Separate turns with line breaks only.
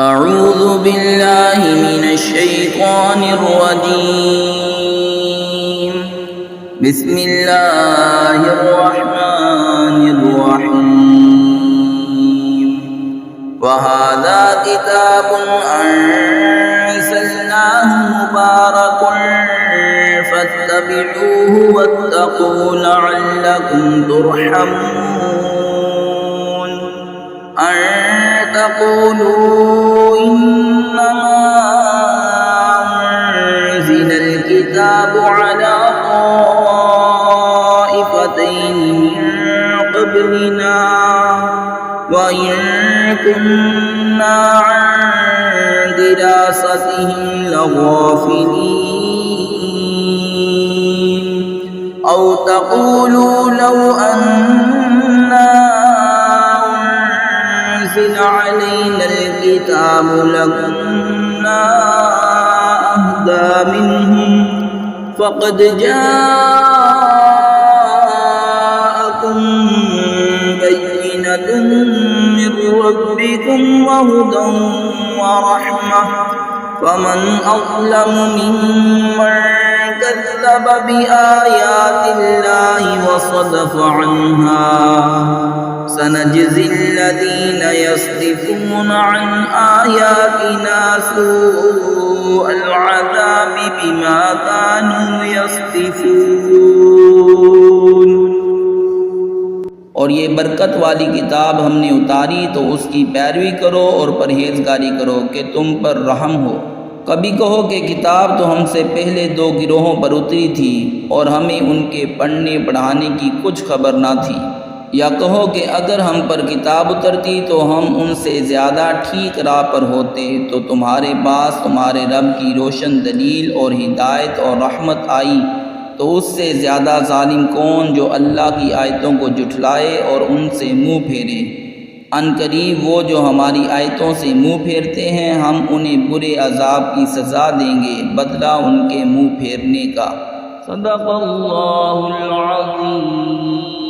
أعوذ بالله من الشيطان الرجيم بسم الله الرحمن الرحيم وهذا كتاب أنزلناه مبارك فاتبعوه واتقوا لعلكم ترحمون أن تقولوا إنما أنزل الكتاب على طائفتين من قبلنا وإن كنا عن دراستهم لغافلين أو تقولوا لو أنا أنزل علينا الكتاب لكنا أهدى منهم فقد جاءكم بينة من ربكم وهدى ورحمة فمن أظلم ممن كذب بآيات الله وصدف عنها سنجزي الذين يصدفون عن آياتنا سوء العذاب بما كانوا يصدفون। और ये बरकत वाली किताब हमने उतारी तो उसकी पैरवी करो और परहेजगारी करो कि तुम पर रहम हो। कभी कहो कि किताब तो हमसे पहले दो गिरोहों पर उतरी थी और हमें उनके पढ़ने पढ़ाने की कुछ खबर ना थी, या कहो कि अगर हम पर किताब उतरती तो हम उनसे ज़्यादा ठीक राह पर होते, तो तुम्हारे पास तुम्हारे रब की रोशन दलील और हिदायत और रहमत आई तो उससे ज़्यादा जालिम कौन जो अल्लाह की आयतों को जुठलाए और उनसे मुँह फेरे। अनकरीब वो जो हमारी आयतों से मुँह फेरते हैं हम उन्हें बुरे अजाब की सज़ा देंगे, बदला उनके मुँह फेरने का। सदक़ल्लाहुल अज़ीम।